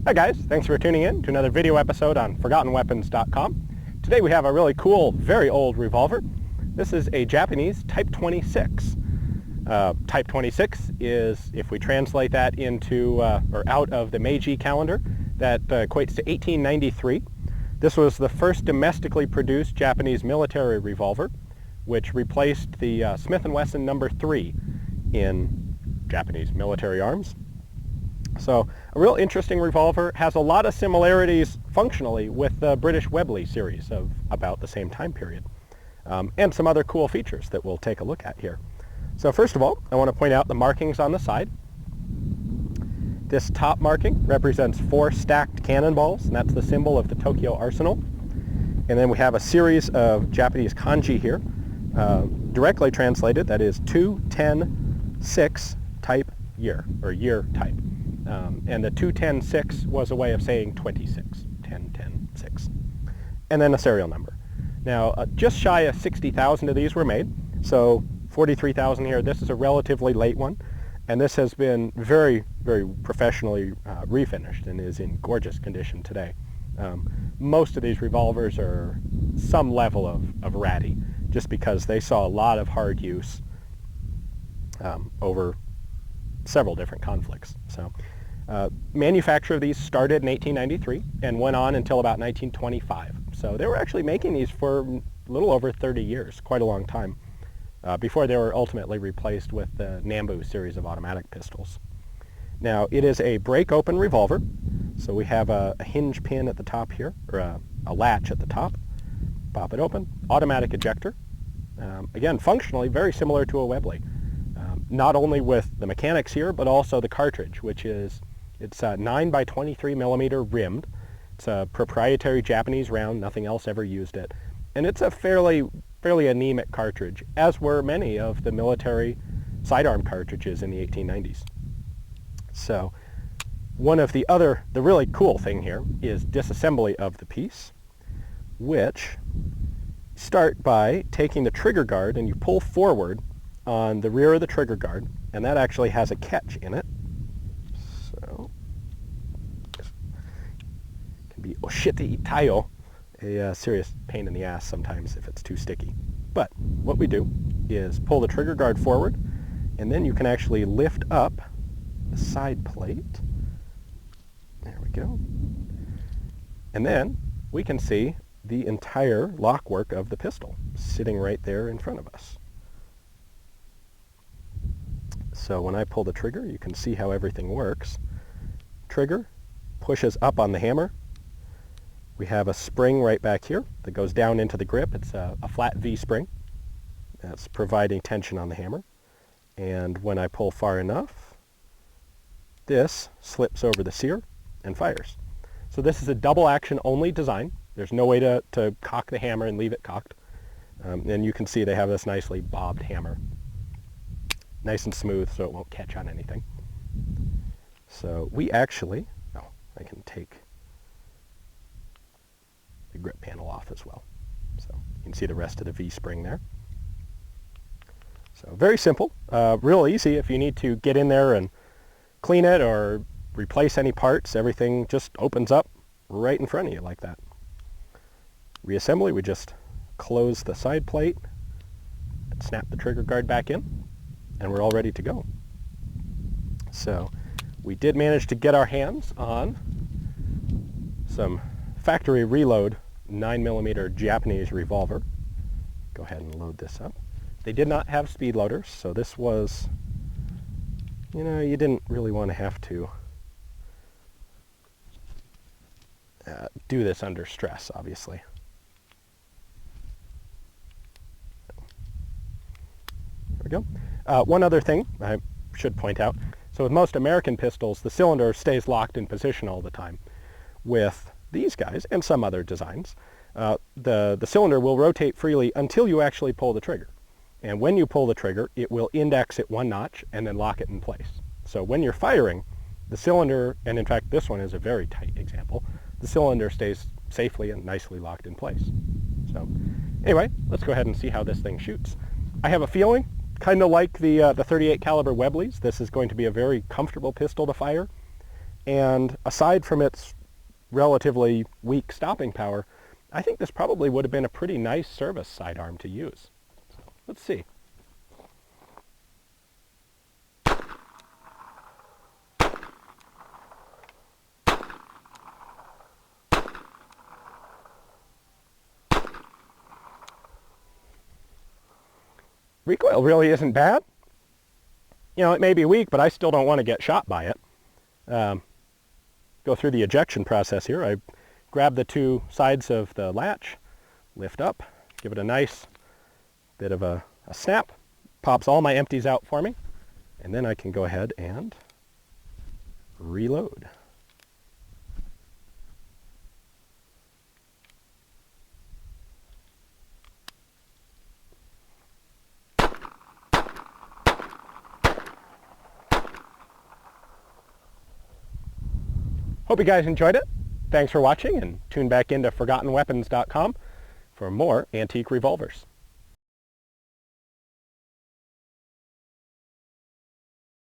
Hi guys, thanks for tuning in to another video episode on ForgottenWeapons.com. Today we have a really cool, very old revolver. This is a Japanese Type 26. Type 26 is, if we translate that into, or out of the Meiji calendar, that equates to 1893. This was the first domestically produced Japanese military revolver, which replaced the Smith Wesson No. 3 in Japanese military arms. So a real interesting revolver, has a lot of similarities functionally with the British Webley series of about the same time period, and some other cool features that we'll take a look at here. So first of all, I want to point out the markings on the side. This top marking represents 4 stacked cannonballs, and that's the symbol of the Tokyo Arsenal. And then we have a series of Japanese kanji here, directly translated, that is 2-10-6 type year, or year type. And the 2-10-6 was a way of saying 26, 10-10-6. And then a serial number. Now, just shy of 60,000 of these were made, so 43,000 here. This is a relatively late one, and this has been very, very professionally refinished and is in gorgeous condition today. Most of these revolvers are some level of ratty, just because they saw a lot of hard use over several different conflicts. So manufacture of these started in 1893 and went on until about 1925. So they were actually making these for a little over 30 years, quite a long time, before they were ultimately replaced with the Nambu series of automatic pistols. Now, it is a break-open revolver, so we have a hinge pin at the top here, or a latch at the top. Pop it open. Automatic ejector. Again, functionally very similar to a Webley. Not only with the mechanics here, but also the cartridge, which is, it's 9 by 23 millimeter rimmed. It's a proprietary Japanese round, nothing else ever used it. And it's a fairly anemic cartridge, as were many of the military sidearm cartridges in the 1890s. So one of the really cool thing here is disassembly of the piece, which start by taking the trigger guard and you pull forward on the rear of the trigger guard, and that actually has a catch in it. So it can be oshite itayo, a serious pain in the ass sometimes if it's too sticky. But what we do is pull the trigger guard forward, and then you can actually lift up the side plate. There we go. And then we can see the entire lockwork of the pistol sitting right there in front of us. So when I pull the trigger, you can see how everything works. Trigger pushes up on the hammer. We have a spring right back here that goes down into the grip. It's a flat V spring that's providing tension on the hammer. And when I pull far enough, this slips over the sear and fires. So this is a double action only design. There's no way to cock the hammer and leave it cocked. And you can see they have this nicely bobbed hammer. Nice and smooth so it won't catch on anything. So we actually, I can take the grip panel off as well. So you can see the rest of the V-spring there. So very simple, real easy if you need to get in there and clean it or replace any parts. Everything just opens up right in front of you like that. Reassembly, we just close the side plate and snap the trigger guard back in, and we're all ready to go. So we did manage to get our hands on some factory reload 9mm Japanese revolver. Go ahead and load this up. They did not have speed loaders, so this was, you didn't really want to have to do this under stress, obviously. There we go. One other thing I should point out. So with most American pistols, the cylinder stays locked in position all the time. With these guys, and some other designs, the cylinder will rotate freely until you actually pull the trigger. And when you pull the trigger, it will index it 1 notch and then lock it in place. So when you're firing, the cylinder, and in fact this one is a very tight example, the cylinder stays safely and nicely locked in place. So anyway, let's go ahead and see how this thing shoots. I have a feeling, kind of like the 38 caliber Webleys, this is going to be a very comfortable pistol to fire. And aside from its relatively weak stopping power, I think this probably would have been a pretty nice service sidearm to use. So, let's see. Recoil really isn't bad. You know, it may be weak, but I still don't want to get shot by it. Go through the ejection process here. I grab the two sides of the latch, lift up, give it a nice bit of a snap, pops all my empties out for me, and then I can go ahead and reload. Hope you guys enjoyed it. Thanks for watching, and tune back into ForgottenWeapons.com for more antique revolvers.